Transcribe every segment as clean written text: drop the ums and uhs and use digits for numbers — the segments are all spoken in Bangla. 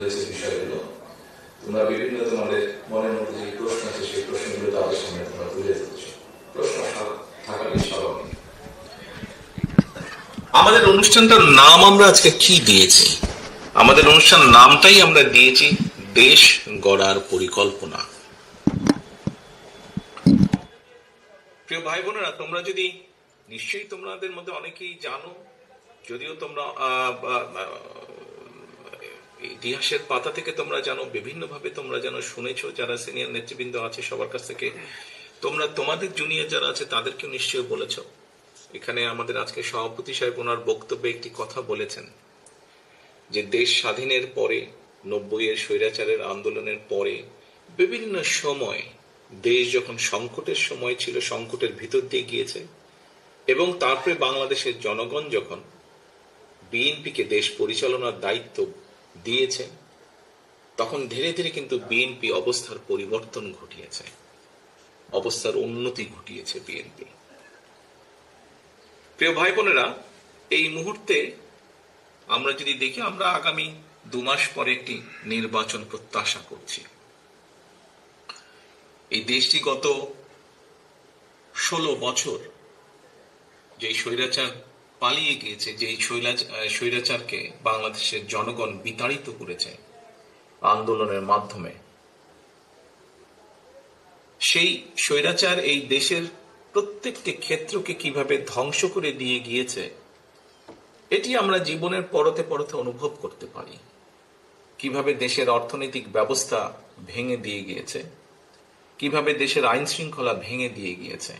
বিষয়গুলো তোমরা বিভিন্ন তোমাদের মনের মধ্যে যে প্রশ্ন আছে সেই প্রশ্নগুলো তাদের সামনে তোমরা তুলে ধরছো। প্রশ্ন থাকারই স্বাভাবিক। আমাদের অনুষ্ঠানটার নাম আমরা আজকে কি দিয়েছি? আমাদের অনুষ্ঠান নামটাই আমরা দিয়েছি দেশ গড়ার পরিকল্পনা। প্রিয় ভাই বোনেরা, তোমরা যদি নিশ্চয়ই তোমাদের মধ্যে অনেকেই জানো, যদিও তোমরা ইতিহাসের পাতা থেকে তোমরা জানো, বিভিন্ন ভাবে তোমরা জানো, শুনেছো, যারা সিনিয়র নেতৃবৃন্দ আছে সবার কাছ থেকে তোমরা তোমাদের জুনিয়র যারা আছে তাদেরকেও নিশ্চয়ই বলেছো। এখানে আমাদের আজকে সভাপতি সাহেব ওনার বক্তব্যে একটি কথা বলেছেন যে দেশ স্বাধীনের পরে 90-এর স্বৈরাচারের আন্দোলনের পরে বিভিন্ন সময় দেশ যখন সংকটের সময় ছিল, সংকটের ভিতর দিয়ে গিয়েছে, এবং তারপরে বাংলাদেশের জনগণ যখন বিএনপিকে দেশ পরিচালনার দায়িত্ব দিয়েছে, তখন ধীরে ধীরে কিন্তু বিএনপি অবস্থার পরিবর্তন ঘটিয়েছে, অবস্থার উন্নতি ঘটিয়েছে বিএনপি। প্রিয় ভাই বোনেরা, এই মুহূর্তে আমরা যদি দেখি, আমরা আগামী 2 মাস পরে একটি নির্বাচন প্রত্যাশা করছি। এই দেশটি গত 16 বছর যেই স্বৈরাচার পালিয়ে গিয়েছে, যেই স্বৈরাচারকে বাংলাদেশের জনগণ বিতাড়িত করেছে আন্দোলনের মাধ্যমে, সেই স্বৈরাচার এই দেশের প্রত্যেকটি ক্ষেত্রকে কিভাবে ধ্বংস করে দিয়ে গিয়েছে এটি আমরা জীবনের পরতে পরতে অনুভব করতে পারি। কিভাবে দেশের অর্থনৈতিক ব্যবস্থা ভেঙে দিয়ে গিয়েছে, কিভাবে দেশের আইন শৃঙ্খলা ভেঙে দিয়ে গিয়েছে,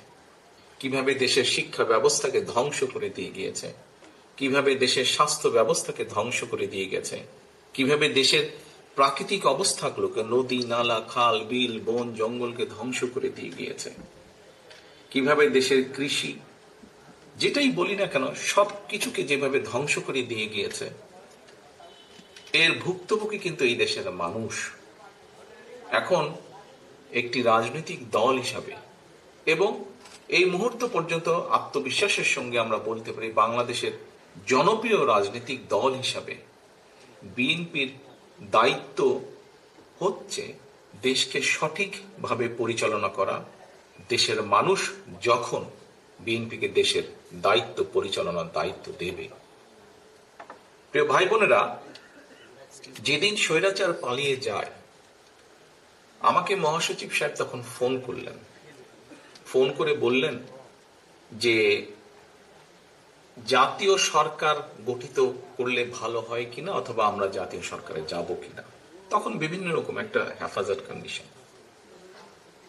কিভাবে দেশের শিক্ষা ব্যবস্থাকে ধ্বংস করে দিয়ে গিয়েছে, কিভাবে দেশের স্বাস্থ্য ব্যবস্থাকে ধ্বংস করে দিয়ে গেছে, কিভাবে দেশের প্রাকৃতিক অবস্থাগুলোকে, নদী নালা খাল বিল বন জঙ্গলকে ধ্বংস করে দিয়ে গিয়েছে, কিভাবে দেশের কৃষি যেটাই বলি না কেন সবকিছুকে যেভাবে ধ্বংস করে দিয়ে গিয়েছে, এর ভুক্তভোগী কিন্তু এই দেশের মানুষ। এখন একটি রাজনৈতিক দল হিসাবে এবং এই মুহূর্ত পর্যন্ত আত্মবিশ্বাসের সঙ্গে আমরা বলতে পারি বাংলাদেশের জনপ্রিয় রাজনৈতিক দল হিসাবে বিএনপির দায়িত্ব হচ্ছে দেশকে সঠিকভাবে পরিচালনা করা। দেশের মানুষ যখন বিএনপিকে দেশের দায়িত্ব পরিচালনার দায়িত্ব দেবে, প্রিয় ভাই বোনেরা, যেদিন স্বৈরাচার পালিয়ে যায়, আমাকে মহাসচিব সাহেব তখন ফোন করলেন, ফোন করে বললেন যে জাতীয় সরকার গঠিত করলে ভালো হয় কিনা, অথবা আমরা জাতীয় সরকারে যাব কিনা। তখন বিভিন্ন রকম একটা হেফাজত কন্ডিশন।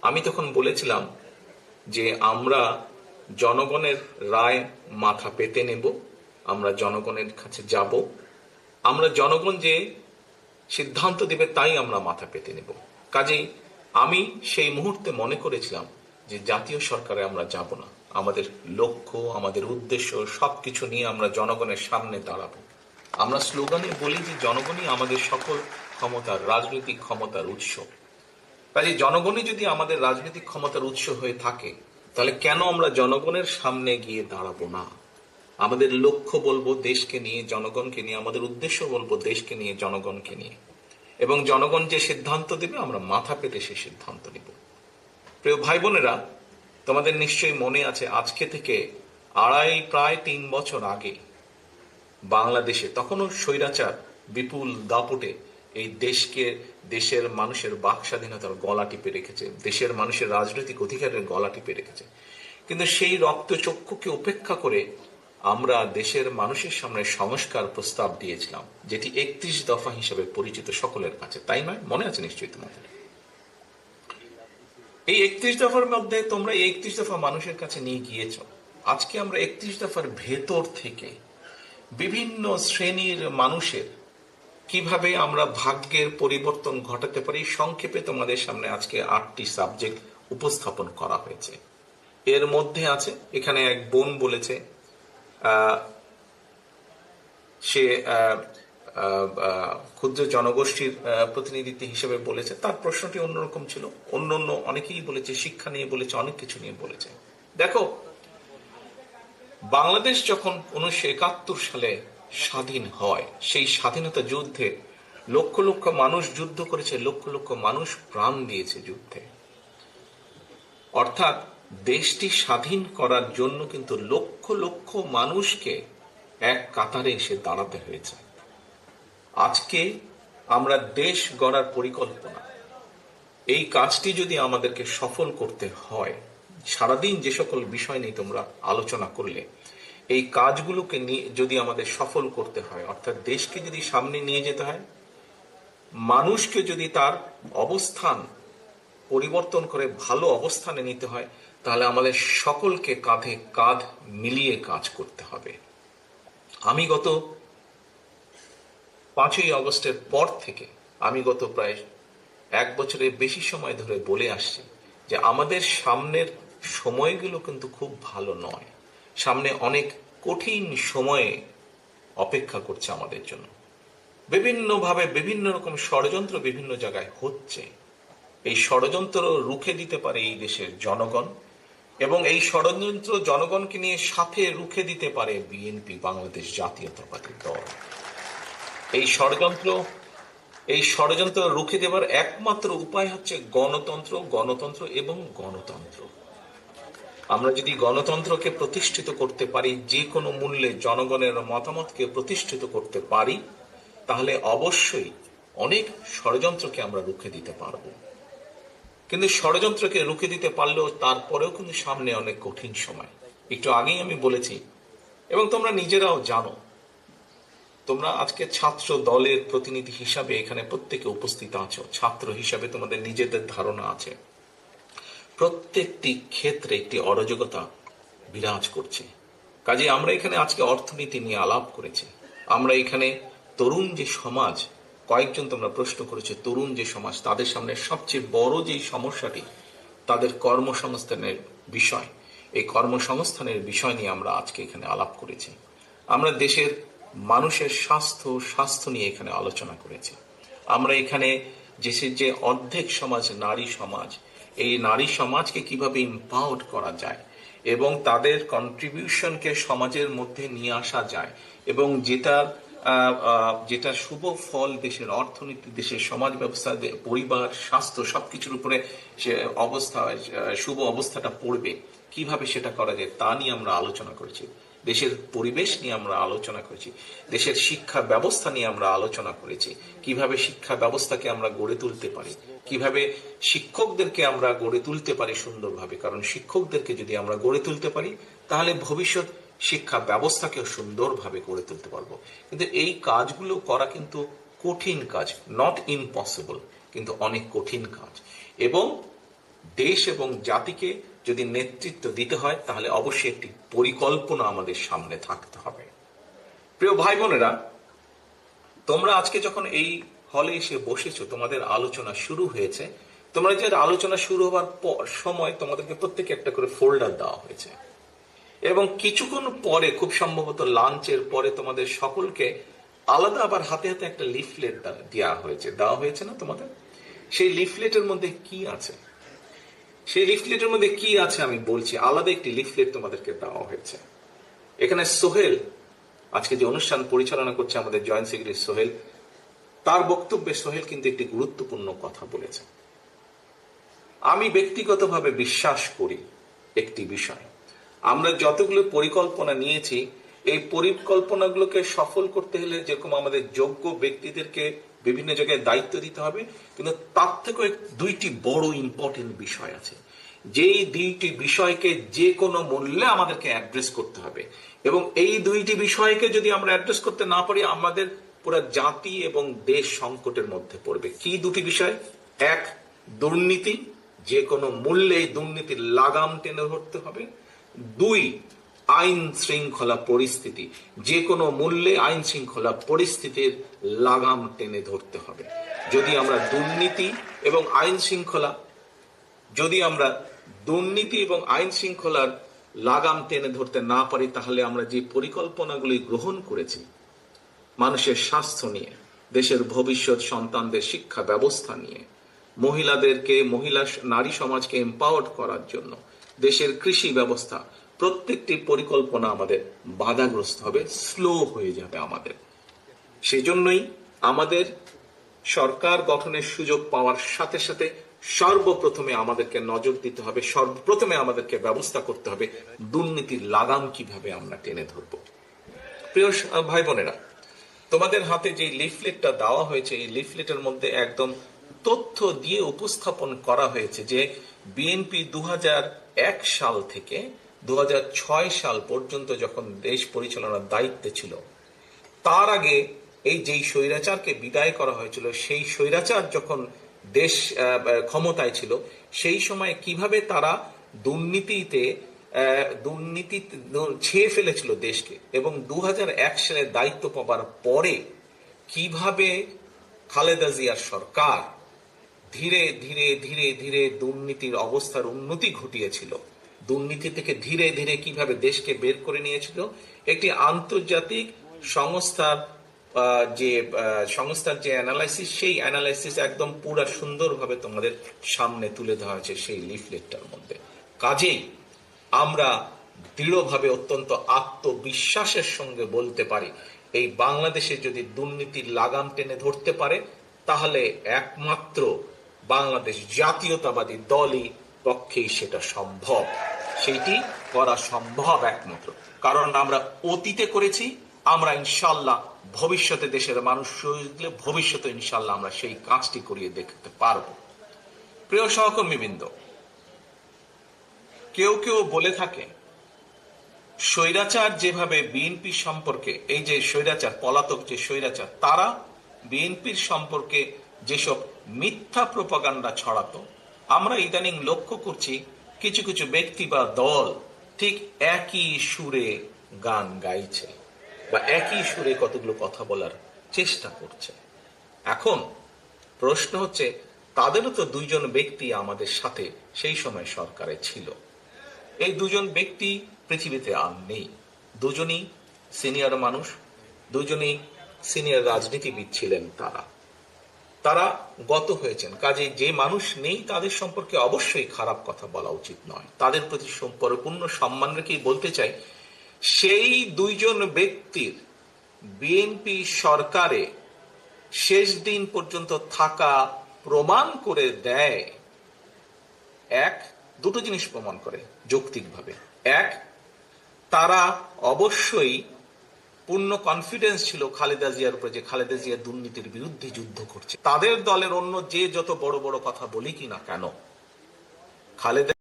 আমি তখন বলেছিলাম যে আমরা জনগণের রায় মাথা পেতে নেব, আমরা জনগণের কাছে যাব, আমরা জনগণ যে সিদ্ধান্ত দেবে তাই আমরা মাথা পেতে নেব। কাজেই আমি সেই মুহূর্তে মনে করেছিলাম যে জাতীয় সরকারে আমরা যাব না, আমাদের লক্ষ্য আমাদের উদ্দেশ্য সবকিছু নিয়ে আমরা জনগণের সামনে দাঁড়াবো। আমরা স্লোগানে বলি যে জনগণই আমাদের সকল ক্ষমতার, রাজনৈতিক ক্ষমতার উৎস। কাজে জনগণই যদি আমাদের রাজনৈতিক ক্ষমতার উৎস হয়ে থাকে, তাহলে কেন আমরা জনগণের সামনে গিয়ে দাঁড়াবো না? আমাদের লক্ষ্য বলবো দেশকে নিয়ে, জনগণকে নিয়ে, আমাদের উদ্দেশ্য বলবো দেশকে নিয়ে, জনগণকে নিয়ে, এবং জনগণ যে সিদ্ধান্ত দেবে আমরা মাথা পেতে সেই সিদ্ধান্ত নিব। প্রিয় ভাই বোনেরা, তোমাদের নিশ্চয়ই মনে আছে আজকে থেকে প্রায় 3 বছর আগে বাংলাদেশে তখনও স্বৈরাচার বিপুল দাপটে এই দেশকে, দেশের মানুষের বাক স্বাধীনতার গলা টিপে রেখেছে, দেশের মানুষের রাজনৈতিক অধিকারের গলা টিপে রেখেছে। কিন্তু সেই রক্তচক্ষুকে উপেক্ষা করে আমরা দেশের মানুষের সামনে সংস্কার প্রস্তাব দিয়েছিলাম, যেটি 31 দফা হিসেবে পরিচিত সকলের কাছে, তাই নয়? মনে আছে নিশ্চয়ই তোমাদের। এই 31 দফার মধ্যে তোমরা এই 31 দফা মানুষের কাছে নিয়ে গিয়েছ। আজকে আমরা 31 দফার ভেতর থেকে বিভিন্ন শ্রেণীর মানুষের কিভাবে আমরা ভাগ্যের পরিবর্তন ঘটাতে পারি, সংক্ষেপে তোমাদের সামনে আজকে 8টি সাবজেক্ট উপস্থাপন করা হয়েছে। এর মধ্যে আছে, এখানে এক বোন বলেছে, সে ক্ষুদ্র জনগোষ্ঠীর প্রতিনিধিত্ব হিসেবে বলেছে, তার প্রশ্নটি অন্যরকম ছিল। অন্য অনেকেই বলেছে, শিক্ষা নিয়ে বলেছে, অনেক কিছু নিয়ে বলেছে। দেখো, বাংলাদেশ যখন 1971 সালে স্বাধীন হয়, সেই স্বাধীনতা যুদ্ধে লক্ষ লক্ষ মানুষ যুদ্ধ করেছে, লক্ষ লক্ষ মানুষ প্রাণ দিয়েছে যুদ্ধে। অর্থাৎ দেশটি স্বাধীন করার জন্য কিন্তু লক্ষ লক্ষ মানুষকে এক কাতারে এসে দাঁড়াতে হয়েছে। আজকে আমরা দেশ গড়ার পরিকল্পনা, এই কাজটি যদি আমাদেরকে সফল করতে হয়, সারাদিন যে সকল বিষয় নিয়ে তোমরা আলোচনা করলে, এই কাজগুলোকে নিয়ে যদি আমাদের সফল করতে হয়, অর্থাৎ দেশকে যদি সামনে নিয়ে যেতে হয়, মানুষকে যদি তার অবস্থান পরিবর্তন করে ভালো অবস্থানে নিতে হয়, তাহলে আমাদের সকলকে কাঁধে কাঁধ মিলিয়ে কাজ করতে হবে। আমি গত 5ই আগস্টের পর থেকে আমি গত প্রায় 1 বছরের বেশি সময় ধরে বলে আসছি যে আমাদের সামনের সময়গুলো কিন্তু খুব ভালো নয়। সামনে অনেক কঠিন সময়ে অপেক্ষা করছে আমাদের জন্য। বিভিন্নভাবে বিভিন্ন রকম ষড়যন্ত্র বিভিন্ন জায়গায় হচ্ছে। এই ষড়যন্ত্র রুখে দিতে পারে এই দেশের জনগণ, এবং এই ষড়যন্ত্র জনগণকে নিয়ে সাথে রুখে দিতে পারে বিএনপি, বাংলাদেশ জাতীয়তাবাদী দল। এই ষড়যন্ত্র রুখে দেবার একমাত্র উপায় হচ্ছে গণতন্ত্র, গণতন্ত্র এবং গণতন্ত্র। আমরা যদি গণতন্ত্রকে প্রতিষ্ঠিত করতে পারি, যে কোনো মূল্যে জনগণের মতামতকে প্রতিষ্ঠিত করতে পারি, তাহলে অবশ্যই অনেক ষড়যন্ত্রকে আমরা রুখে দিতে পারবো। কিন্তু ষড়যন্ত্রকে রুখে দিতে পারলেও তারপরেও কিন্তু সামনে অনেক কঠিন সময়। একটু আগেই আমি বলেছি, এবং তোমরা নিজেরাও জানো, তোমরা আজকে ছাত্র দলের প্রতিনিধি হিসাবে এখানে প্রত্যেকে উপস্থিত আছো। ছাত্র হিসাবে তোমাদের নিজেদের ধারণা আছে, প্রত্যেকটি ক্ষেত্রে একটি অরাজকতা বিরাজ করছে। কাজে আমরা এখানে আজকে অর্থনীতি নিয়ে আলাপ করেছি। আমরা এখানে তরুণ যে সমাজ, কয়েকজন তোমরা প্রশ্ন করেছো, তরুণ যে সমাজ, তাদের সামনে সবচেয়ে বড় যে সমস্যাটি তাদের কর্মসংস্থানের বিষয়, এই কর্মসংস্থানের বিষয় নিয়ে আমরা আজকে এখানে আলাপ করেছি। আমরা দেশের মানুষের স্বাস্থ্য নিয়ে এখানে আলোচনা করেছি। আমরা এখানে দেশের যে অর্ধেক সমাজ নারী সমাজ, এই নারী সমাজকে কিভাবে ইম্পাওয়ার করা যায় এবং তাদের কন্ট্রিবিউশনকে সমাজের মধ্যে নিয়ে আসা যায়, এবং যেটা শুভ ফল দেশের অর্থনীতি, দেশের সমাজ ব্যবস্থা, পরিবার, স্বাস্থ্য সবকিছুর উপরে সে শুভ অবস্থাটা পড়বে, কিভাবে সেটা করা যায় তা নিয়ে আমরা আলোচনা করেছি। দেশের পরিবেশ নিয়ে আমরা আলোচনা করেছি। দেশের শিক্ষা ব্যবস্থা নিয়ে আমরা আলোচনা করেছি। কিভাবে শিক্ষা ব্যবস্থাকে আমরা গড়ে তুলতে পারি, কিভাবে শিক্ষকদেরকে আমরা গড়ে তুলতে পারি সুন্দরভাবে। কারণ শিক্ষকদেরকে যদি আমরা গড়ে তুলতে পারি, তাহলে ভবিষ্যৎ শিক্ষা ব্যবস্থাকেও সুন্দরভাবে গড়ে তুলতে পারবো। কিন্তু এই কাজগুলো করা কিন্তু কঠিন কাজ, নট ইম্পসিবল, কিন্তু অনেক কঠিন কাজ। এবং দেশ এবং জাতিকে যদি নেতৃত্ব দিতে হয়, তাহলে অবশ্যই একটি পরিকল্পনা আমাদের সামনে থাকতে হবে। প্রিয় ভাই বোনেরা, তোমরা আজকে যখন এই হলে এসে বসেছো, তোমাদের আলোচনা শুরু হয়েছে। তোমরা যে আলোচনা শুরু হওয়ার সময় তোমাদেরকে প্রত্যেকে একটা করে ফোল্ডার দেওয়া হয়েছে, এবং কিছুক্ষণ পরে, খুব সম্ভবত লাঞ্চের পরে, তোমাদের সকলকে আলাদা আবার হাতে হাতে একটা লিফলেট দেওয়া হয়েছে না তোমাদের? সেই লিফলেটের মধ্যে কি আছে? সেই লিফলেটের মধ্যে কি আছে আমি বলছি। আলাদা একটি লিফলেট তোমাদেরকে দেওয়া হয়েছে। এখানে সোহেল, আজকে যে অনুষ্ঠান পরিচালনা করছে আমাদের জয়েন্ট সেক্রেটারি সোহেল, তার বক্তব্যে সোহেল কিন্তু একটি গুরুত্বপূর্ণ কথা বলেছে। আমি ব্যক্তিগতভাবে বিশ্বাস করি একটি বিষয়, আমরা যতগুলো পরিকল্পনা নিয়েছি, এই পরিকল্পনাগুলোকে সফল করতে হলে যেরকম আমাদের যোগ্য ব্যক্তিদেরকে বিভিন্ন জায়গায় দায়িত্ব দিতে হবে, কিন্তু তার থেকেও 2টি বড় ইম্পর্টেন্ট বিষয় আছে, যেই 2টি বিষয়কে যে কোনো মূল্যে আমাদেরকে অ্যাড্রেস করতে হবে। এবং এই 2টি বিষয়কে যদি আমরা অ্যাড্রেস করতে না পারি, আমাদের পুরো জাতি এবং দেশ সংকটের মধ্যে পড়বে। কি 2টি বিষয়? 1, দুর্নীতি, যে কোনো মূল্যে দুর্নীতির লাগাম টেনে ধরতে হবে। 2, আইন শৃঙ্খলা পরিস্থিতি, যে কোনো মূল্যে আইন শৃঙ্খলা পরিস্থিতির লাগাম টেনে ধরতে হবে। যদি আমরা দুর্নীতি এবং আইন শৃঙ্খলার লাগাম টেনে ধরতে না পারি, তাহলে আমরা যে পরিকল্পনাগুলি গ্রহণ করেছি মানুষের স্বাস্থ্য নিয়ে, দেশের ভবিষ্যৎ সন্তানদের শিক্ষা ব্যবস্থা নিয়ে, নারী সমাজকে এম্পাওয়ার্ড করার জন্য, দেশের কৃষি ব্যবস্থা, প্রত্যেকটি পরিকল্পনা আমাদের বাধাগ্রস্ত হবে, স্লো হয়ে যাবে আমাদের। সেজন্যই আমাদের সরকার গঠনের সুযোগ পাওয়ার সাথে সাথে সর্বপ্রথমে আমাদেরকে নজর দিতে হবে, সর্বপ্রথমে আমাদেরকে ব্যবস্থা করতে হবে দুর্নীতির লাগাম কিভাবে আমরা টেনে ধরব। প্রিয় ভাই বোনেরা, তোমাদের হাতে যে লিফলেটটা দেওয়া হয়েছে, এই লিফলেটের মধ্যে একদম তথ্য দিয়ে উপস্থাপন করা হয়েছে যে বিএনপি 2001 সাল থেকে 2006 সাল পর্যন্ত যখন দেশ পরিচালনার দায়িত্বে ছিল, তার আগে এই যেই স্বৈরাচারকে বিদায় করা হয়েছিল, সেই স্বৈরাচার যখন দেশ ক্ষমতায় ছিল, সেই সময় কিভাবে তারা দুর্নীতিতে দুর্নীতি ছেয়ে ফেলেছিল দেশকে, এবং 2001 সালে দায়িত্ব পাবার পরে কিভাবে খালেদা জিয়ার সরকার ধীরে ধীরে ধীরে ধীরে দুর্নীতির অবস্থার উন্নতি ঘটিয়েছিল, দুর্নীতি থেকে ধীরে ধীরে কিভাবে দেশকে বের করে নিয়েছিল। একটি আন্তর্জাতিক সংস্থার যে অ্যানালাইসিস, সেই অ্যানালাইসিস একদম পুরা সুন্দরভাবে তোমাদের সামনে তুলে ধরা হয়েছে সেই লিফলেটটার মধ্যে। কাজেই আমরা দৃঢ়ভাবে, অত্যন্ত আত্মবিশ্বাসের সঙ্গে বলতে পারি, এই বাংলাদেশে যদি দুর্নীতির লাগাম টেনে ধরতে পারে, তাহলে একমাত্র বাংলাদেশ জাতীয়তাবাদী দলই পক্ষেই সেটা সম্ভব, সেটি করা সম্ভব একমাত্র। কারণ আমরা অতীতে করেছি, আমরা ইনশাল্লাহ ভবিষ্যতে দেশের মানুষ দিলে ভবিষ্যতে ইনশাল্লাহ আমরা সেই কাজটি করিয়ে দেখতে পারব। প্রিয় সহকর্মীবৃন্দ, কেউ কেউ বলে থাকে স্বৈরাচার যেভাবে বিএনপি সম্পর্কে, এই যে স্বৈরাচার, পলাতক যে স্বৈরাচার, তারা বিএনপির সম্পর্কে যেসব মিথ্যা প্রপাগান্ডা ছড়াতো, আমরা ইদানিং লক্ষ্য করছি কিছু কিছু ব্যক্তি বা দল ঠিক একই সুরে গান গাইছে বা একই সুরে কতগুলো কথা বলার চেষ্টা করছে। এখন প্রশ্ন হচ্ছে, তাদেরও তো দুইজন ব্যক্তি আমাদের সাথে সেই সময় সরকারে ছিল। এই দুজন ব্যক্তি পৃথিবীতে আর নেই। দুজনই সিনিয়র মানুষ, দুজনই সিনিয়র রাজনীতিবিদ ছিলেন। তারা গত হয়েছেন। কাজে যে মানুষ নেই তাদের সম্পর্কে অবশ্যই খারাপ কথা বলা উচিত নয়। তাদের প্রতি পরিপূর্ণ সম্মান রেখেই বলতে চাই, সেই দুইজন ব্যক্তির বিএনপি সরকারে শেষ দিন পর্যন্ত থাকা প্রমাণ করে দেয়, দুটো জিনিস প্রমাণ করে যৌক্তিকভাবে। এক, তারা অবশ্যই পূর্ণ কনফিডেন্স ছিল খালেদা জিয়ার উপরে, যে খালেদা জিয়া দুর্নীতির বিরুদ্ধে যুদ্ধ করছে। তাদের দলের অন্য যে যত বড় বড় কথা বলি কিনা কেন, খালেদা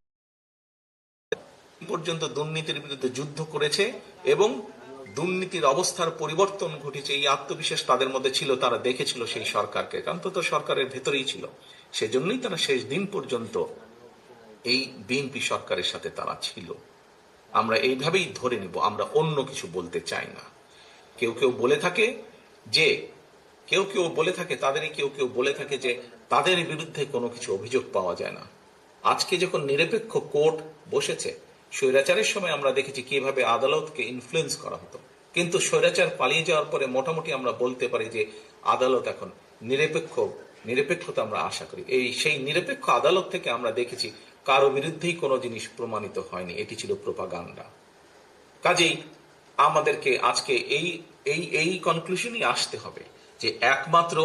পর্যন্ত দুর্নীতির বিরুদ্ধে যুদ্ধ করেছে এবং দুর্নীতির অবস্থার পরিবর্তন ঘটেছে, এই আত্মবিশ্বাস তাদের মধ্যে ছিল। তারা দেখেছিল সেই সরকারকে, কারণ তো সরকারের ভেতরেই ছিল। সেজন্যই তারা শেষ দিন পর্যন্ত এই বিএনপি সরকারের সাথে তারা ছিল। আমরা এইভাবেই ধরে নিব, আমরা অন্য কিছু বলতে চাই না। কেউ কেউ বলে থাকে যে তাদের বিরুদ্ধে কোনো কিছু অভিযোগ পাওয়া যায় না। আজকে যখন নিরপেক্ষ কোর্ট বসেছে, স্বৈরাচারের সময় আমরা দেখেছি কিভাবে আদালতকে ইনফ্লুয়েন্স করা হতো, কিন্তু স্বৈরাচার পালিয়ে যাওয়ার পরে মোটামুটি আমরা বলতে পারি যে আদালত এখন নিরপেক্ষতা আমরা আশা করি। সেই নিরপেক্ষ আদালত থেকে আমরা দেখেছি কারো বিরুদ্ধেই কোনো জিনিস প্রমাণিত হয়নি, এটি ছিল প্রোপাগান্ডা। কাজেই আমাদেরকে আজকে এই কনক্লুশনই আসতে হবে যে একমাত্র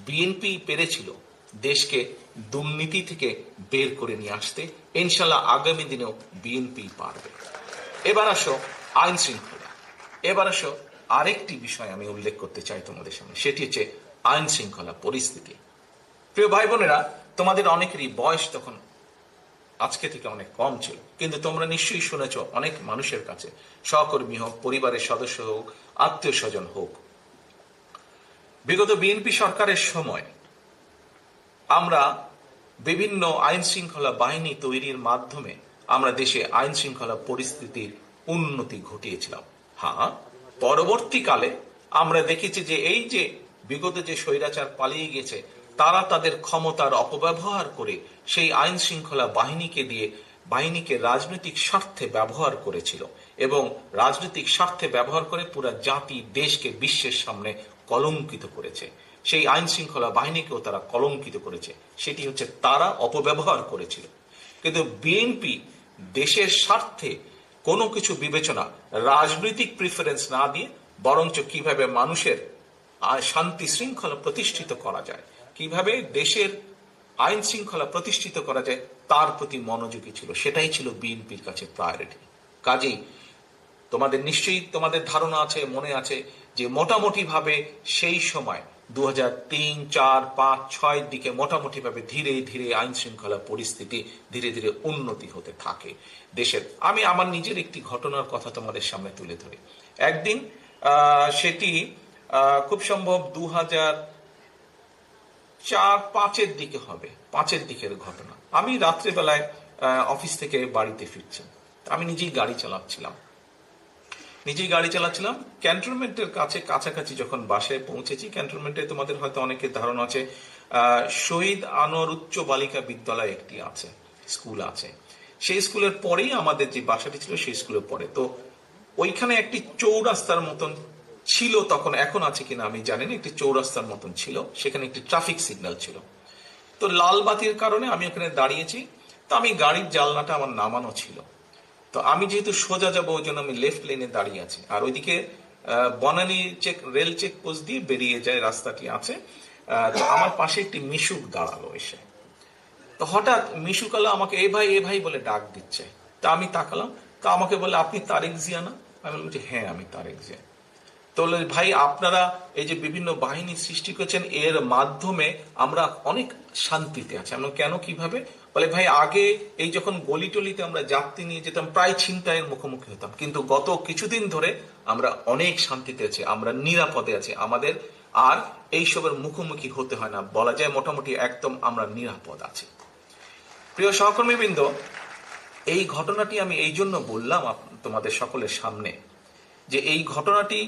বিএনপি পেরেছিল দেশকে দুর্নীতি থেকে বের করে নিয়ে আসতে। ইনশাল্লাহ আগামী দিনেও বিএনপি পারবে। এবার আসো আইন শৃঙ্খলা। এবার আসো আরেকটি বিষয় আমি উল্লেখ করতে চাই তোমাদের সামনে, সেটি হচ্ছে আইন শৃঙ্খলা পরিস্থিতি। প্রিয় ভাই বোনেরা, তোমাদের অনেকেরই বয়স তখন আজকে থেকে অনেক কম ছিল, কিন্তু তোমরা নিশ্চয়ই শুনেছ অনেক মানুষের কাছে, সহকর্মী হোক, পরিবারের সদস্য হোক, আত্মীয় স্বজন হোক, বিগত বিএনপি সরকারের সময় আমরা বিভিন্ন আইন শৃঙ্খলা বাহিনী তৈরির মাধ্যমে আমরা দেশে আইন শৃঙ্খলা পরিস্থিতির উন্নতি ঘটিয়েছিলাম। হ্যাঁ, পরবর্তীকালে আমরা দেখেছি যে এই যে বিগত যে স্বৈরাচার পালিয়ে গেছে, তারা তাদের ক্ষমতার অপব্যবহার করে সেই আইন শৃঙ্খলা বাহিনীকে রাজনৈতিক স্বার্থে ব্যবহার করেছিল এবং রাজনৈতিক স্বার্থে ব্যবহার করে পুরো জাতি দেশকে বিশ্বের সামনে কলঙ্কিত করেছে। সেই আইন শৃঙ্খলা বাহিনীকেও তারা কলঙ্কিত করেছে, সেটি হচ্ছে তারা অপব্যবহার করেছিল। কিন্তু বিএনপি দেশের স্বার্থে কোনো কিছু বিবেচনা, রাজনৈতিক প্রিফারেন্স না দিয়ে বরঞ্চ কিভাবে মানুষের শান্তি শৃঙ্খলা প্রতিষ্ঠিত করা যায় কিভাবে দেশের আইন শৃঙ্খলা প্রতিষ্ঠিত করা যায় তার প্রতি মনোযোগী ছিল, সেটাই ছিল বিএনপির কাছে প্রায়োরিটি। কাজেই তোমাদের নিশ্চয়ই তোমাদের ধারণা আছে, মনে আছে যে মোটামুটি ভাবে সেই সময় 2003, 4, 5, 6 দিকে মোটামুটি ভাবে ধীরে ধীরে আইন শৃঙ্খলা পরিস্থিতি ধীরে ধীরে উন্নতি হতে থাকে দেশের। আমি আমার নিজের একটি ঘটনার কথা তোমাদের সামনে তুলে ধরি। একদিন সেটি খুব সম্ভব 2004-5 দিকে হবে, 5 দিকের ঘটনা। আমি রাত্রেবেলায় অফিস থেকে বাড়িতে ফিরছি, আমি নিজেই গাড়ি চালাচ্ছিলাম ক্যান্টনমেন্টের কাছাকাছি যখন বাসায় পৌঁছেছি। ক্যান্টনমেন্টে তোমাদের হয়তো অনেকের ধারণা আছে শহীদ আনোয়ার উচ্চ বালিকা বিদ্যালয় একটি আছে, স্কুল আছে। সেই স্কুলের পরেই আমাদের যে বাসাটি ছিল সেই স্কুলের পরে। তো ওইখানে একটি চৌরাস্তার মতন ছিল তখন, এখন আছে কিনা আমি জানি না, একটি চৌরাস্তার মতন ছিল, সেখানে একটি ট্রাফিক সিগন্যাল ছিল। তো লাল বাতির কারণে আমি ওখানে দাঁড়িয়েছি, তো আমি গাড়ির জানলাটা আমার নামানো ছিল, তো আমি যেহেতু সোজা যাবো ওই জন্য আমি লেফট লেনে দাঁড়িয়ে আছি। আর ওইদিকে বনানী রেল চেক পোস্ট দিয়ে বেরিয়ে যায় রাস্তাটি আছে। তো আমার পাশে একটি মিশুক দাঁড়ালো এসে, তো হঠাৎ মিশুক আলা আমাকে এ ভাই বলে ডাক দিচ্ছে। তা আমি তাকালাম, তা আমাকে বলে আপনি তারেক জিয়া না? আমি বললাম যে হ্যাঁ আমি তারেক জিয়া। তো ভাই আপনারা এই যে বিভিন্ন বাহিনী সৃষ্টি করেছেন এর মাধ্যমে আমরা অনেক শান্তিতে আছি। আমরা কেন, কিভাবে? বলে ভাই আগে এই যখন গলি টলিতে আমরা যাত্রী নিয়ে যেতাম প্রায় ছিনতাইয়ের মুখোমুখি হতাম, কিন্তু গত কিছুদিন ধরে আমরা অনেক শান্তিতে আছি, আমরা নিরাপদে আছি, আমাদের আর এইসবের মুখোমুখি হতে হয় না, বলা যায় মোটামুটি একদম আমরা নিরাপদ আছি। প্রিয় সহকর্মীবৃন্দ, এই ঘটনাটি আমি এই জন্য বললাম তোমাদের সকলের সামনে যে এই ঘটনাটি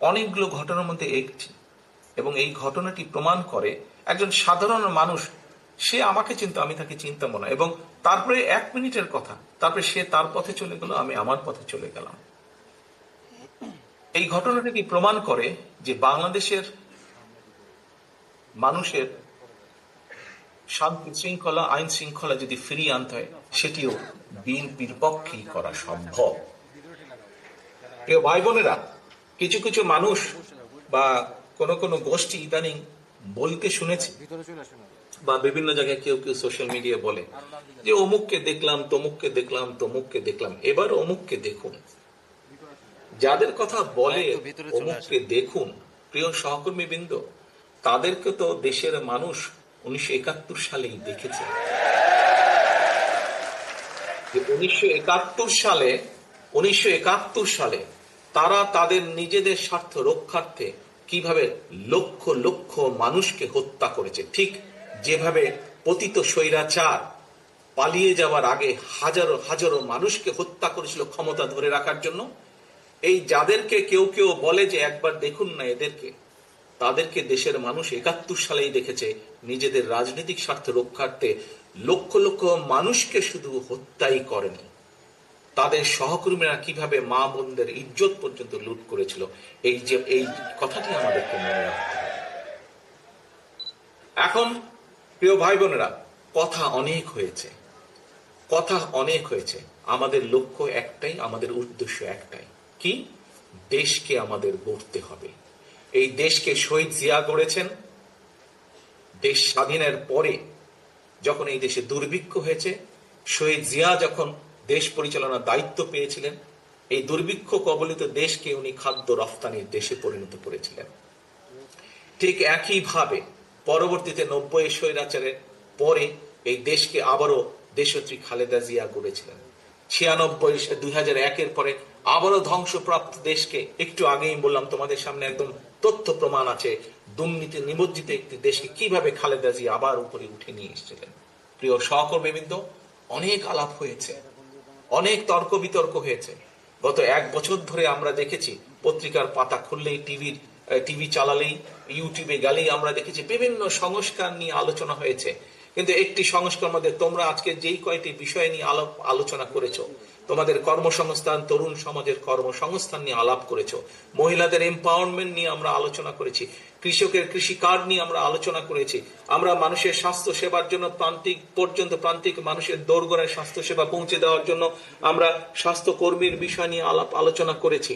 অনেকগুলো ঘটনার মধ্যে একটি, এবং এই ঘটনাটি প্রমাণ করে একজন সাধারণ মানুষ, সে আমাকে চিনতো, আমি তাকে চিনতাম না, এবং তারপরে 1 মিনিটের কথা, তারপরে সে তার পথে চলে গেল, আমি আমার পথে চলে গেলাম। এই ঘটনাটি কি প্রমাণ করে যে বাংলাদেশের মানুষের শান্তি শৃঙ্খলা, আইন শৃঙ্খলা যদি ফিরিয়ে আনতে হয় সেটিও বিএনপির পক্ষেই করা সম্ভব। প্রিয় ভাই বোনেরা, কিছু কিছু মানুষ বা কোন গোষ্ঠী ইদানিং বলতে শুনেছি, বা বিভিন্ন জায়গায় কেউ কেউ সোশ্যাল মিডিয়া বলে যে অমুককে দেখলাম, তমুককে দেখলাম। এবার অমুককে দেখুন, যাদের কথা বলে অমুককে দেখুন, প্রিয় সহকর্মী বৃন্দ, তাদেরকে তো দেশের মানুষ 1971 সালেই দেখেছে। 1971 সালে তারা তাদের নিজেদের স্বার্থ রক্ষার্থে কিভাবে লক্ষ লক্ষ মানুষকে হত্যা করেছে, ঠিক যেভাবে পতিত স্বৈরাচার পালিয়ে যাওয়ার আগে হাজারো হাজারো মানুষকে হত্যা করেছিল ক্ষমতা ধরে রাখার জন্য। এই যাদেরকে কেউ কেউ বলে যে একবার দেখুন না এদেরকে, তাদেরকে দেশের মানুষ 71 সালেই দেখেছে নিজেদের রাজনৈতিক স্বার্থ রক্ষার্থে লক্ষ লক্ষ মানুষকে শুধু হত্যাই করেনি, তাদের সহকর্মীরা কিভাবে মা বোনদের ইজ্জত পর্যন্ত লুট করেছিল। এই কথাটি আমাদেরকে মনে রাখতে হবে। এখন প্রিয় ভাই বোনেরা, কথা অনেক হয়েছে, আমাদের লক্ষ্য একটাই, আমাদের উদ্দেশ্য একটাই, কি? দেশকে আমাদের গড়তে হবে। এই দেশকে শহীদ জিয়া গড়েছেন। দেশ স্বাধীনের পরে যখন এই দেশে দুর্ভিক্ষ হয়েছে, শহীদ জিয়া যখন দেশ পরিচালনার দায়িত্ব পেয়েছিলেন, এই দুর্ভিক্ষ কবলিত দেশকে উনি খাদ্য রফতানির দেশে পরিণত করেছিলেন। ঠিক একইভাবে পরবর্তীতে 90 স্বৈরাচারের পরে এই দেশকে আবারও দেশত্রী খালেদা জিয়া গড়েছিলেন। 2001-এর পরে আবারও ধ্বংসপ্রাপ্ত দেশকে, একটু আগেই বললাম তোমাদের সামনে একদম তথ্য প্রমাণ আছে, দুর্নীতি নিমজ্জিত একটি দেশকে কিভাবে খালেদা জিয়া আবার উপরে উঠে নিয়ে এসেছিলেন। প্রিয় সহকর্মীবৃন্দ, অনেক আলাপ হয়েছে, অনেক তর্ক বিতর্ক হয়েছে। গত 1 বছর ধরে আমরা দেখেছি পত্রিকার পাতা খুললেই, টিভি চালালেই, ইউটিউবে গেলেই আমরা দেখেছি বিভিন্ন সংস্কার নিয়ে আলোচনা হয়েছে। কিন্তু একটি সংস্কার মধ্যে তোমরা আজকে যেই কয়টি বিষয় নিয়ে আলোচনা করেছো, তোমাদের কর্মসংস্থান, তরুণ সমাজের কর্মসংস্থান নিয়ে আলাপ করেছো, মহিলাদের এম্পাওয়ারমেন্ট নিয়ে আমরা আলোচনা করেছি, কৃষকের কৃষি কার্ড নিয়ে আমরা আলোচনা করেছি। আমরা মানুষের স্বাস্থ্য সেবার জন্য প্রান্তিক মানুষের দোরগোড়ায় স্বাস্থ্য সেবা পৌঁছে দেওয়ার জন্য আমরা স্বাস্থ্য কর্মীর বিষয় নিয়ে আলোচনা করেছি।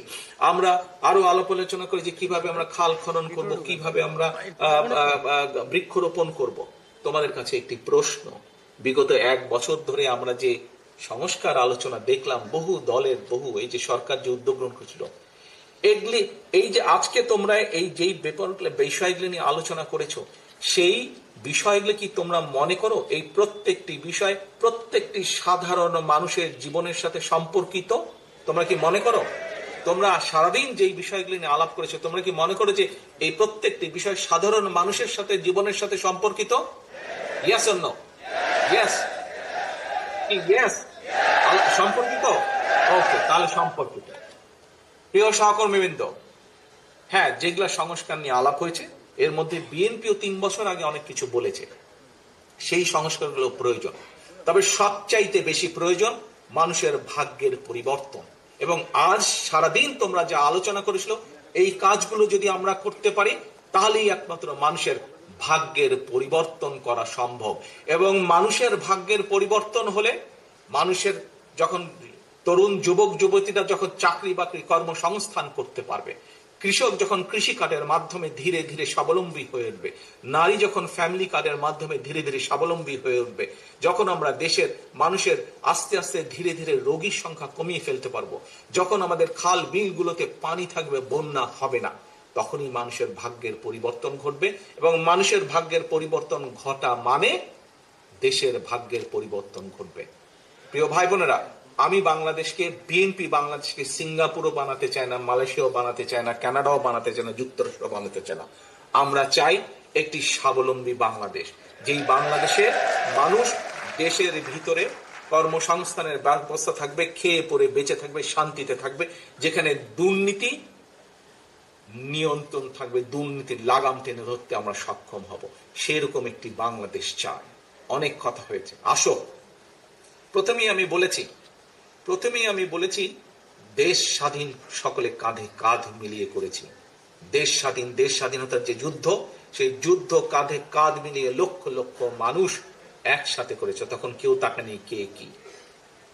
আমরা আরো আলোচনা করেছি কিভাবে আমরা খাল খনন করব, কিভাবে আমরা বৃক্ষরোপণ করব। তোমাদের কাছে একটি প্রশ্ন, বিগত 1 বছর ধরে আমরা যে সংস্কার আলোচনা দেখলাম, বহু দলের এই যে সরকার যে উদ্যোগ গ্রহণ করেছিল, এগুলি এই যে আজকে তোমরা এই যেই বিষয়গুলি নিয়ে আলোচনা করেছো, সেই বিষয়গুলো কি তোমরা মনে করো এই প্রত্যেকটি বিষয় প্রত্যেকটি সাধারণ মানুষের জীবনের সাথে সম্পর্কিত? তোমরা কি মনে করো? তোমরা সারাদিন যেই বিষয়গুলি নিয়ে আলাপ করেছো, তোমরা কি মনে করো যে এই প্রত্যেকটি বিষয় সাধারণ মানুষের সাথে জীবনের সাথে সম্পর্কিত? Yes or no? Yes, yes, সম্পর্কিত। ওকে, তাহলে সম্পর্কিত। প্রিয় সহকর্মীবৃন্দ, হ্যাঁ, যেগুলা সংস্কার নিয়ে আলাপ হয়েছে এর মধ্যে বিএনপিও 3 বছর আগে অনেক কিছু বলেছে, সেই সংস্কারগুলো প্রয়োজন। তবে সবচাইতে বেশি প্রয়োজন মানুষের ভাগ্যের পরিবর্তন। এবং আজ সারাদিন তোমরা যা আলোচনা করেছিল, এই কাজগুলো যদি আমরা করতে পারি তাহলেই একমাত্র মানুষের ভাগ্যের পরিবর্তন করা সম্ভব। এবং মানুষের ভাগ্যের পরিবর্তন হলে, মানুষের যখন তরুণ যুবক যুবতীরা যখন চাকরি বাকরি কর্মসংস্থান করতে পারবে, কৃষক যখন কৃষি কার্ডের মাধ্যমে ধীরে ধীরে স্বাবলম্বী হয়ে উঠবে, নারী যখন ফ্যামিলি কার্ডের মাধ্যমে ধীরে ধীরে স্বাবলম্বী হয়ে উঠবে, যখন আমরা দেশের মানুষের আস্তে আস্তে ধীরে ধীরে রোগীর সংখ্যা কমিয়ে ফেলতে পারবো, যখন আমাদের খাল বিলগুলোতে পানি থাকবে, বন্যা হবে না, তখনই মানুষের ভাগ্যের পরিবর্তন ঘটবে। এবং মানুষের ভাগ্যের পরিবর্তন ঘটা মানে দেশের ভাগ্যের পরিবর্তন ঘটবে। প্রিয় ভাই বোনেরা, আমি বাংলাদেশকে, বিএনপি বাংলাদেশকে সিঙ্গাপুরও বানাতে চায় না, মালয়েশিয়াও বানাতে চায় না, কানাডাও বানাতে চায় না, যুক্তরাষ্ট্র বানাতে চায় না। আমরা চাই একটি স্বাবলম্বী বাংলাদেশ, যেই বাংলাদেশে মানুষ দেশের ভিতরে কর্মসংস্থানের ব্যবস্থা থাকবে, খেয়ে পরে বেঁচে থাকবে, শান্তিতে থাকবে, যেখানে দুর্নীতি নিয়ন্ত্রণ থাকবে, দুর্নীতির লাগাম টেনে ধরতে আমরা সক্ষম হব। সেরকম একটি বাংলাদেশ চাই। অনেক কথা হয়েছে, আসো। প্রথমেই আমি বলেছি দেশ স্বাধীন সকলে কাঁধে কাঁধ মিলিয়ে করেছি। দেশ স্বাধীনতার যে যুদ্ধ, সেই যুদ্ধ কাঁধে কাঁধ মিলিয়ে লক্ষ লক্ষ মানুষ একসাথে করেছে, তখন কেউ তাকায়নি কে কি।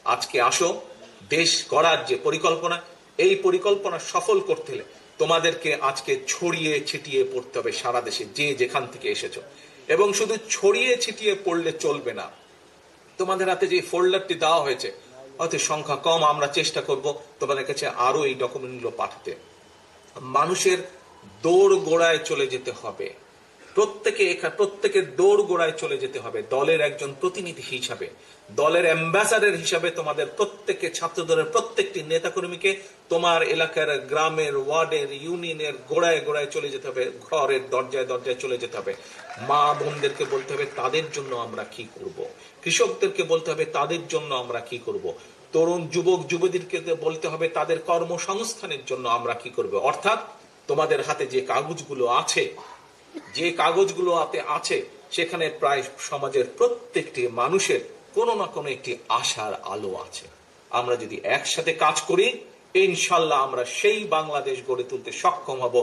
আজকে আসো, দেশ গড়ার যে পরিকল্পনা, এই পরিকল্পনা সফল করতে হলে তোমাদেরকে আজকে ছড়িয়ে ছিটিয়ে পড়তে হবে সারা দেশে, যে যেখান থেকে এসেছো। এবং শুধু ছড়িয়ে ছিটিয়ে পড়লে চলবে না। তোমাদের হাতে যে ফোল্ডারটি দেওয়া হয়েছে, হয়তো সংখ্যা কম, আমরা চেষ্টা করব তোমাদের কাছে আরো এই ডকুমেন্টগুলো পাঠাতে। মানুষের দৌড় গোড়ায় চলে যেতে হবে, প্রত্যেকের দৌড় গোড়ায় চলে যেতে হবে। দলের একজন প্রতিনিধি হিসাবে, দলের অ্যাম্বাসাডার হিসাবে তোমাদের প্রত্যেককে, ছাত্র দলের প্রত্যেকটি নেতাকর্মীকে তোমার এলাকার, গ্রামের, ওয়ার্ডের, ইউনিয়নের গোড়ায় গোড়ায় চলে যেতে হবে, ঘরের দরজায় দরজায় চলে যেতে হবে। মা বোনদেরকে বলতে হবে তাদের জন্য আমরা কি করব, কৃষকদেরকে বলতে হবে তাদের জন্য আমরা কি করব, তরুণ যুবক যুবতীদেরকে বলতে হবে তাদের কর্মসংস্থানের জন্য আমরা কি করব। অর্থাৎ তোমাদের হাতে যে কাগজগুলো আছে সেখানে প্রায় সমাজের প্রত্যেকটি মানুষের কোনো না কোনো একটি আশার আলো আছে। আমরা যদি একসাথে কাজ করি, ইনশাল্লাহ আমরা সেই বাংলাদেশ গড়ে তুলতে সক্ষম হব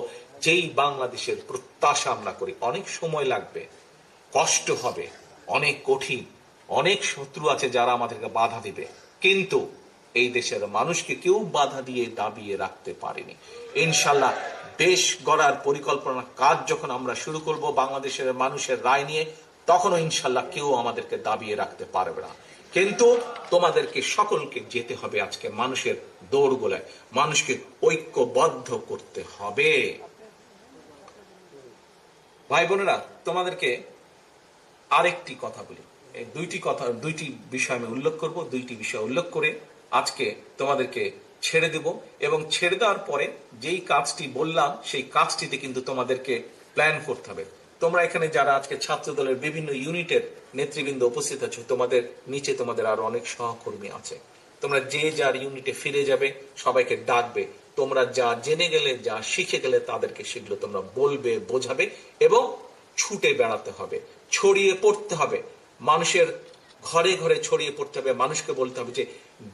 যেই বাংলাদেশের প্রত্যাশা আমরা করি। অনেক সময় লাগবে, কষ্ট হবে, অনেক কঠিন, অনেক শত্রু আছে যারা আমাদেরকে বাধা দিবে, কিন্তু এই দেশের মানুষকে কেউ বাধা দিয়ে দাবিয়ে রাখতে পারেনি। ইনশাল্লাহ দেশ গড়ার পরিকল্পনা কাজ যখন আমরা শুরু করব বাংলাদেশের মানুষের রায় নিয়ে, তখনও ইনশাল্লাহ কেউ আমাদেরকে দাবিয়ে রাখতে পারবে না। কিন্তু তোমাদেরকে সকলকে যেতে হবে আজকে মানুষের দৌড়গোলায়, মানুষকে ঐক্যবদ্ধ করতে হবে। ভাই বোনেরা, তোমাদেরকে আরেকটি কথা বলি, এই দুইটি বিষয় আমি উল্লেখ করব। দুইটি বিষয় উল্লেখ করে আজকে তোমাদেরকে ছেড়ে দেব। এবং ছেড়ে দেওয়ার পরে যেই কাজটি বললাম, সেই কাজটিতে কিন্তু তোমাদেরকে প্ল্যান করতে হবে। তোমরা এখানে যারা আজকে ছাত্র দলের বিভিন্ন ইউনিটের নেতৃবৃন্দ উপস্থিত আছো, তোমাদের নিচে তোমাদের আরো অনেক সহকর্মী আছে। তোমরা যে যার ইউনিটে ফিরে যাবে, সবাইকে ডাকবে। তোমরা যা জেনে গেলে, যা শিখে গেলে, তাদেরকে সেগুলো তোমরা বলবে, বোঝাবে এবং ছুটে বেড়াতে হবে, ছড়িয়ে পড়তে হবে, মানুষের ঘরে ঘরে ছড়িয়ে পড়তে হবে। মানুষকে বলতে হবে যে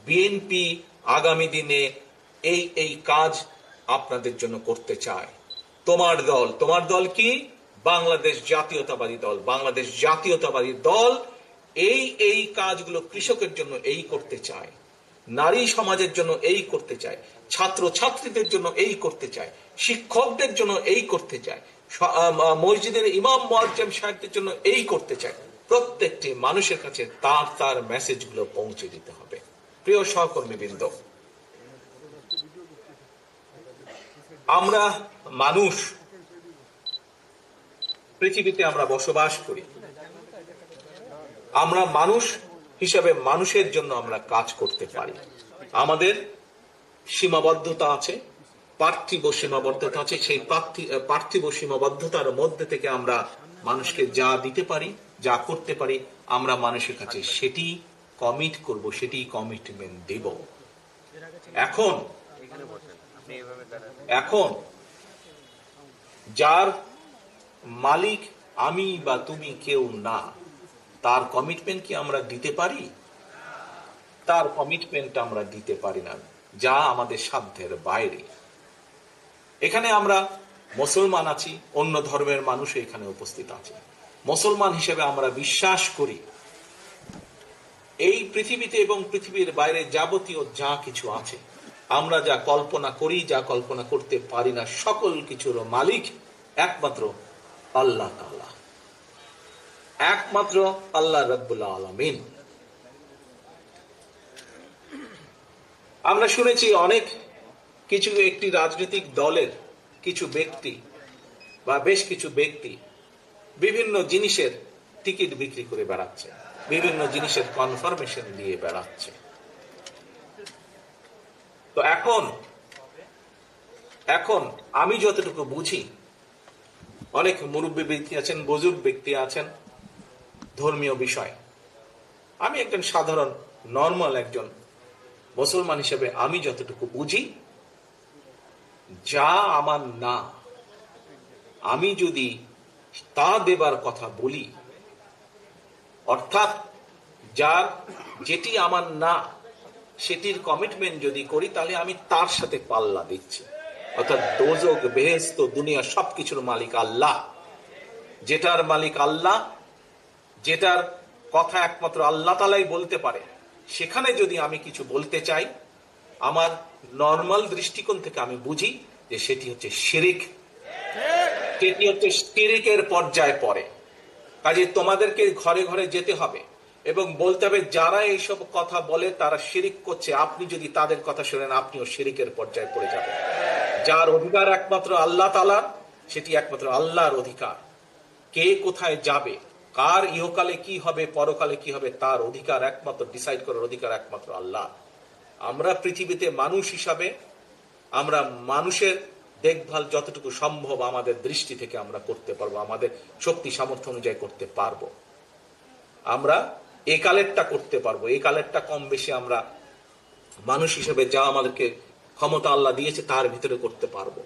বিএনপি আগামী দিনে এই কাজ আপনাদের জন্য করতে চায়। তোমার দল কি? বাংলাদেশ জাতীয়তাবাদী দল। বাংলাদেশ জাতীয়তাবাদী দল এই কাজগুলো কৃষকের জন্য এই করতে চায়, নারী সমাজের জন্য এই করতে চায়, ছাত্র ছাত্রীদের জন্য এই করতে চায়, শিক্ষকদের জন্য এই করতে চায়, মসজিদের ইমাম মুয়াজ্জিম সাহেবদের জন্য এই করতে চায়। প্রত্যেকটি মানুষের কাছে তার মেসেজগুলো পৌঁছে দিতে হবে। প্রিয় সহকর্মীবৃন্দ, আমরা মানুষ, পৃথিবীতে আমরা বসবাস করি। আমরা মানুষ হিসাবে মানুষের জন্য আমরা কাজ করতে পারি। আমাদের সীমাবদ্ধতা আছে, পার্থিব সীমাবদ্ধতা আছে। সেই পার্থিব সীমাবদ্ধতার মধ্যে থেকে আমরা মানুষকে যা দিতে পারি, যা করতে পারি, আমরা মানুষের কাছে সেটি কমিট করব, সেটি কমিটমেন্ট দেব। এখন যার মালিক আমি বা তুমি কেউ না, তার কমিটমেন্ট কি আমরা দিতে পারি? তার কমিটমেন্ট আমরা দিতে পারি না, যা আমাদের সাধ্যের বাইরে। এখানে আমরা মুসলমান আছি, অন্য ধর্মের মানুষ এখানে উপস্থিত আছে। মুসলমান হিসেবে আমরা বিশ্বাস করি এই পৃথিবীতে এবং পৃথিবীর বাইরে যাবতীয় যা কিছু আছে, আমরা যা কল্পনা করি, যা কল্পনা করতে পারি না, সকল কিছুর মালিক একমাত্র আল্লাহ তাআলা, একমাত্র আল্লাহ রাব্বুল আলামিন। আমরা শুনেছি অনেক কিছু একটি রাজনৈতিক দলের কিছু ব্যক্তি বা বেশ কিছু ব্যক্তি বিভিন্ন জিনিসের টিকিট বিক্রি করে বেড়াচ্ছে, বিভিন্ন জিনিসের কনফার্মেশন দিয়ে বেড়াচ্ছে। তো এখন আমি যতটুকু বুঝি, অনেক মুরব্বী ব্যক্তি আছেন, বুজুর্গ ব্যক্তি আছেন ধর্মীয় বিষয়। আমি একজন সাধারণ নর্মাল একজন মুসলমান হিসেবে আমি যতটুকু বুঝি, যা আমার না, আমি যদি তা দেবার কথা বলি, অর্থাৎ যার যেটি আমার না সেটির কমিটমেন্ট যদি করি, তাহলে আমি তার সাথে পাল্লা দিচ্ছি। অর্থাৎ দোজখ, বেহেশত, দুনিয়া সবকিছুর মালিক আল্লাহ। যেটার মালিক আল্লাহ, যেটার কথা একমাত্র আল্লাহ তাআলাই বলতে পারে, সেখানে যদি আমি কিছু বলতে চাই, আমার নর্মাল দৃষ্টিকোণ থেকে আমি বুঝি যে সেটি হচ্ছে শিরিক, সেটি হচ্ছে শিরিকের পর্যায়ে পড়ে। কাজে তোমাদেরকে ঘরে ঘরে যেতে হবে এবং বলতে হবে যারা এইসব কথা বলে তারা শিরিক করছে। আপনি যদি তাদের কথা শুনেন, আপনিও শিরিকের পর্যায়ে পড়ে যাবেন। যার অধিকার একমাত্র আল্লাহ তাআলার, সেটি একমাত্র আল্লাহর অধিকার। কে কোথায় যাবে, কার ইহকালে কি হবে, পরকালে কি হবে, তার অধিকার একমাত্র, ডিসাইড করার অধিকার একমাত্র আল্লাহ। আমরা পৃথিবীতে মানুষ হিসাবে আমরা মানুষের দেখভাল যতটুকু সম্ভব আমাদের দৃষ্টি থেকে আমরা করতে পারবো, আমাদের শক্তি সামর্থ্য অনুযায়ী করতে পারবো। আমরা এই কালেরটা করতে পারবো, এই কালেরটা কম বেশি আমরা মানুষ হিসেবে যা আমাদেরকে ক্ষমতা আল্লাহ দিয়েছে তার ভিতরে করতে পারবো।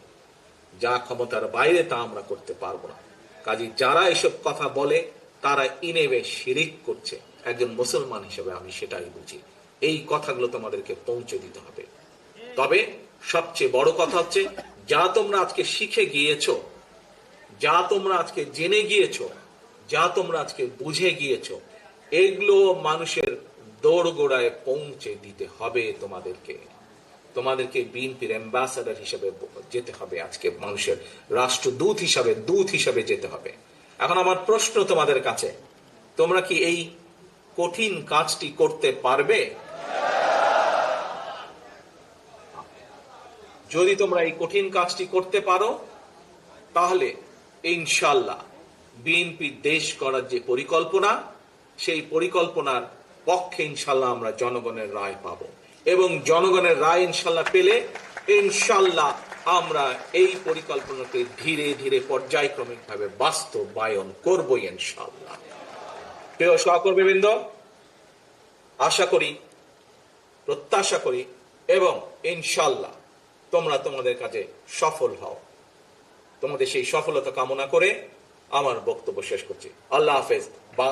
যা ক্ষমতার বাইরে তা আমরা করতে পারবো না। কাজে যারা এসব কথা বলে তারা ইনেবে শিরিক করছে। একজন মুসলমান হিসেবে আমি সেটাই বুঝি। এই কথাগুলো তোমাদেরকে পৌঁছে দিতে হবে। তবে সবচেয়ে বড় কথা হচ্ছে, যা তোমরা আজকে শিখে গিয়েছো, যা তোমরা আজকে জেনে গিয়েছো, যা তোমরা আজকে বুঝে গিয়েছো, এগুলো মানুষের দোরগোড়ায় পৌঁছে দিতে হবে। তোমাদেরকে বিএনপির অ্যাম্বাসাডার হিসেবে যেতে হবে, আজকে মানুষের রাষ্ট্রদূত হিসাবে, দূত হিসাবে যেতে হবে। এখন আমার প্রশ্ন তোমাদের কাছে, তোমরা কি এই কঠিন কাজটি করতে পারবে? যদি তোমরা এই কঠিন কাজটি করতে পারো, তাহলে ইনশাআল্লাহ বিএনপি দেশ করার যে পরিকল্পনা, সেই পরিকল্পনার পক্ষে ইনশাআল্লাহ আমরা জনগণের রায় পাবো এবং জনগণের রায় ইনশাআল্লাহ পেলে ইনশাআল্লাহ আমরা এই পরিকল্পনাকে ধীরে ধীরে পর্যায়ক্রমিকভাবে বাস্তবায়ন করবো ইনশাআল্লাহ। প্রিয় সহকর্মীবৃন্দ, আশা করি, প্রত্যাশা করি এবং ইনশাআল্লাহ তোমরা তোমাদের কাজে সফল হও। তোমাদের সেই সফলতা কামনা করে আমার বক্তব্য শেষ করছি। আল্লাহ হাফেজ।